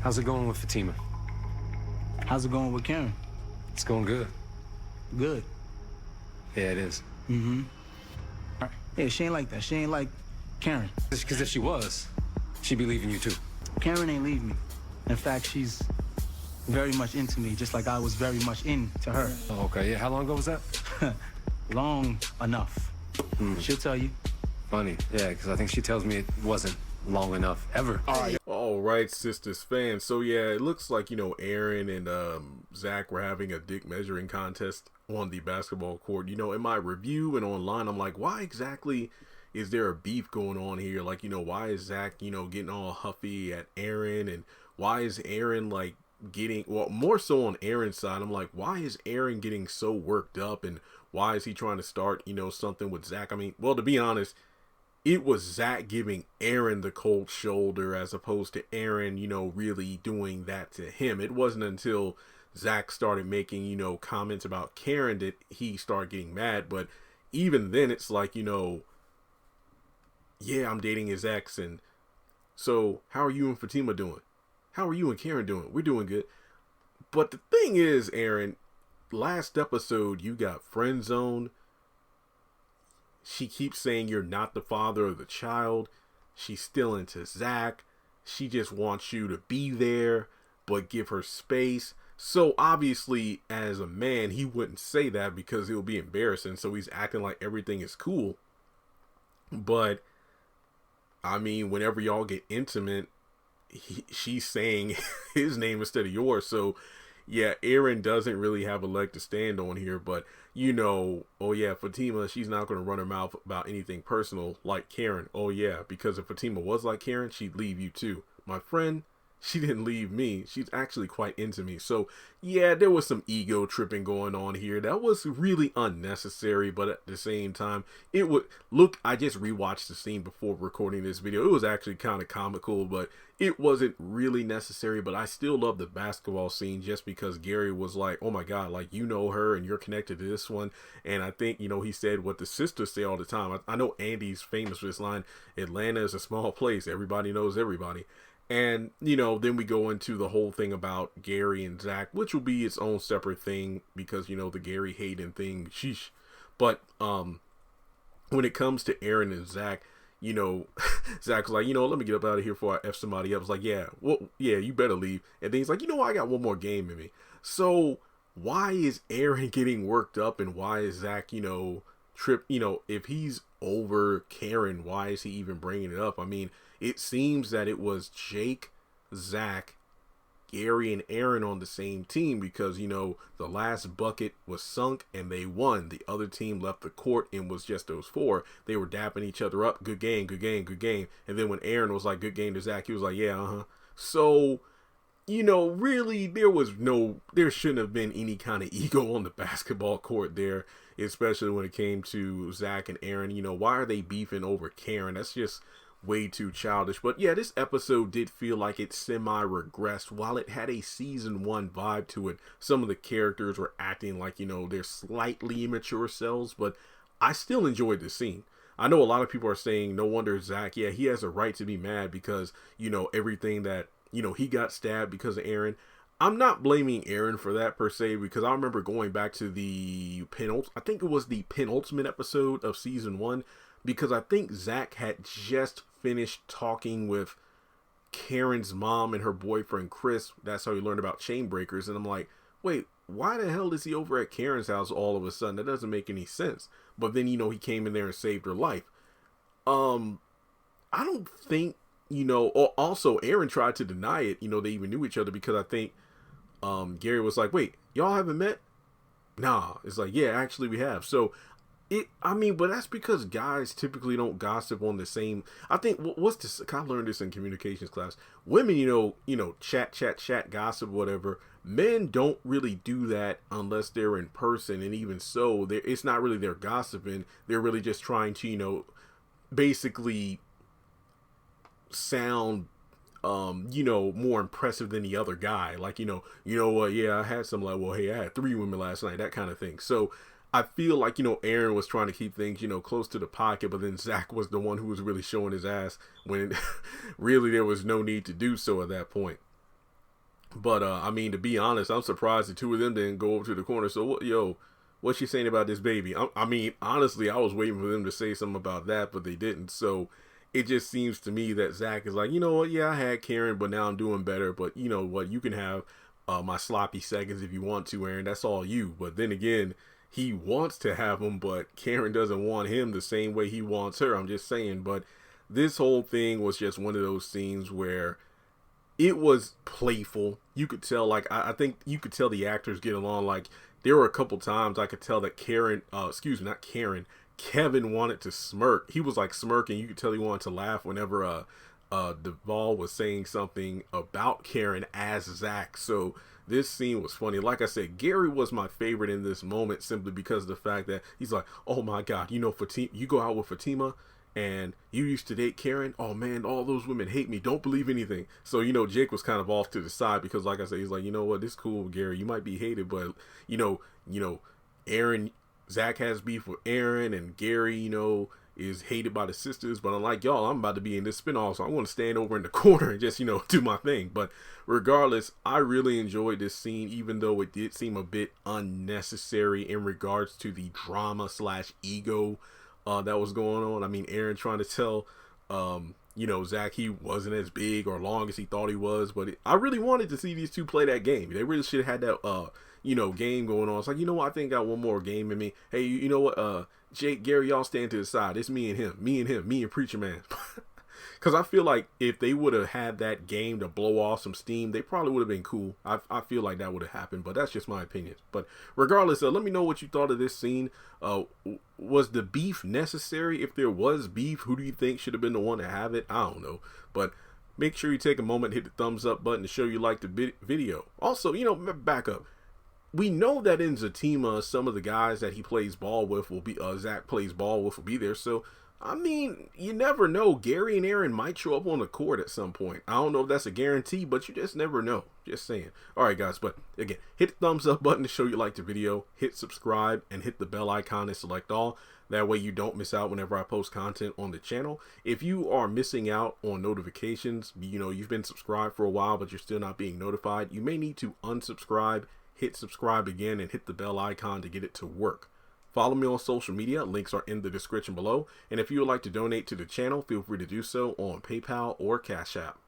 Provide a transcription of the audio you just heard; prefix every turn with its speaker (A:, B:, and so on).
A: How's it going with Fatima?
B: How's it going with Karen?
A: It's going good.
B: Good.
A: Yeah, it is.
B: Yeah, she ain't like that. She ain't like Karen.
A: Because if she was, she'd be leaving you too.
B: Karen ain't leave me. In fact, she's very much into me, just like I was very much into her.
A: Oh, okay, yeah. How long ago was that?
B: Long enough. She'll tell you.
A: Funny, yeah, because I think she tells me it wasn't long enough ever.
C: All right, Sistas fans. So yeah, it looks like, Aaron and Zach were having a dick measuring contest on the basketball court. In my review and online, I'm like, why exactly is there a beef going on here? Like, why is Zach, getting all huffy at Aaron, and why is Aaron like getting, well, more so on Aaron's side, I'm like, why is Aaron getting so worked up, and why is he trying to start, something with Zach? I mean, well, to be honest, it was Zach giving Aaron the cold shoulder as opposed to Aaron, really doing that to him. It wasn't until Zach started making, comments about Karen that he started getting mad. But even then, it's like, yeah, I'm dating his ex. And so how are you and Fatima doing? How are you and Karen doing? We're doing good. But the thing is, Aaron, last episode, you got friend zoned. She keeps saying you're not the father of the child. She's still into Zach. She just wants you to be there, but give her space. So obviously, as a man, he wouldn't say that because it would be embarrassing. So he's acting like everything is cool. But, I mean, whenever y'all get intimate, she's saying his name instead of yours. So, yeah, Aaron doesn't really have a leg to stand on here, but oh yeah, Fatima, she's not going to run her mouth about anything personal like Karen. Oh yeah, because if Fatima was like Karen, she'd leave you too. My friend, she didn't leave me. She's actually quite into me. So yeah, there was some ego tripping going on here. That was really unnecessary, but at the same time, it would look, I just rewatched the scene before recording this video. It was actually kind of comical, but it wasn't really necessary. But I still love the basketball scene just because Gary was like, oh my God, like, her and you're connected to this one. And I think, he said what the sisters say all the time. I know Andy's famous for this line, Atlanta is a small place. Everybody knows everybody. And, then we go into the whole thing about Gary and Zach, which will be its own separate thing because, the Gary Hayden thing, sheesh. But when it comes to Aaron and Zach, Zach was like, let me get up out of here before I F somebody up. I was like, yeah, well, yeah, you better leave. And then he's like, I got one more game in me. So why is Aaron getting worked up, and why is Zach, if he's over Karen, why is he even bringing it up? I mean, it seems that it was Jake, Zach, Gary, and Aaron on the same team because, the last bucket was sunk and they won. The other team left the court and was just those four. They were dapping each other up. Good game, good game, good game. And then when Aaron was like, good game to Zach, he was like, yeah, So, really, there shouldn't have been any kind of ego on the basketball court there, especially when it came to Zach and Aaron. Why are they beefing over Karen? That's just way too childish. But yeah, this episode did feel like it semi-regressed. While it had a season 1 vibe to it, some of the characters were acting like, they're slightly immature selves, but I still enjoyed the scene. I know a lot of people are saying, no wonder Zach, yeah, he has a right to be mad because, everything that, he got stabbed because of Aaron. I'm not blaming Aaron for that per se, because I remember going back to the I think it was the penultimate episode of season 1, because I think Zach had just finished talking with Karen's mom and her boyfriend Chris. That's how he learned about chain breakers. And I'm like, wait, why the hell is he over at Karen's house all of a sudden? That doesn't make any sense. But then, he came in there and saved her life. I don't think, also Aaron tried to deny it. They even knew each other, because I think Gary was like, wait, y'all haven't met? Nah. It's like, yeah, actually we have. So but that's because guys typically don't gossip on the same. I think what's this? I learned this in communications class. Women, chat, gossip, whatever. Men don't really do that unless they're in person, and even so, it's not really their gossiping. They're really just trying to, basically sound, more impressive than the other guy. Like, what? Yeah, I had some, like, well, hey, I had 3 women last night, that kind of thing. So I feel like, Aaron was trying to keep things, close to the pocket, but then Zach was the one who was really showing his ass when really there was no need to do so at that point. But I mean, to be honest, I'm surprised the two of them didn't go over to the corner. So what's she saying about this baby? I mean, honestly, I was waiting for them to say something about that, but they didn't. So it just seems to me that Zach is like, you know what? Yeah, I had Karen, but now I'm doing better. But you know what? You can have my sloppy seconds if you want to, Aaron. That's all you. But then again, he wants to have them, but Karen doesn't want him the same way he wants her. I'm just saying. But this whole thing was just one of those scenes where it was playful. You could tell, like, I think you could tell the actors get along. Like, there were a couple times I could tell that not Karen, Kevin wanted to smirk. He was like smirking. You could tell he wanted to laugh whenever Duvall was saying something about Karen as Zach. So this scene was funny. Like I said, Gary was my favorite in this moment simply because of the fact that he's like, oh my God, you know, Fatima, you go out with Fatima and you used to date Karen. Oh man, all those women hate me. Don't believe anything. So, you know, Jake was kind of off to the side because, like I said, he's like, you know what, this is cool, Gary. You might be hated, but you know, Aaron, Zach has beef with Aaron, and Gary, you know, is hated by the sisters. But unlike y'all, I'm about to be in this spinoff, so I want to stand over in the corner and just, you know, do my thing. But regardless, I really enjoyed this scene, even though it did seem a bit unnecessary in regards to the drama / ego that was going on. I mean, Aaron trying to tell, you know, Zach he wasn't as big or long as he thought he was. But I really wanted to see these two play that game. They really should have had that, you know, game going on. It's like, you know what, I think I got one more game in me. Hey, you know what, Jake, Gary, y'all stand to the side. It's me and him, me and Preacher Man. Because I feel like if they would have had that game to blow off some steam, they probably would have been cool. I feel like that would have happened, but that's just my opinion. But regardless, let me know what you thought of this scene. Was the beef necessary? If there was beef, who do you think should have been the one to have it? I don't know. But make sure you take a moment, hit the thumbs up button to show you like the video. Also, you know, back up. We know that in Zatima, some of the guys that he plays ball with will be, Zach plays ball with will be there. So, I mean, you never know. Gary and Aaron might show up on the court at some point. I don't know if that's a guarantee, but you just never know. Just saying. All right, guys. But again, hit the thumbs up button to show you like the video. Hit subscribe and hit the bell icon and select all. That way you don't miss out whenever I post content on the channel. If you are missing out on notifications, you know, you've been subscribed for a while, but you're still not being notified, you may need to unsubscribe, hit subscribe again, and hit the bell icon to get it to work. Follow me on social media. Links are in the description below. And if you would like to donate to the channel, feel free to do so on PayPal or Cash App.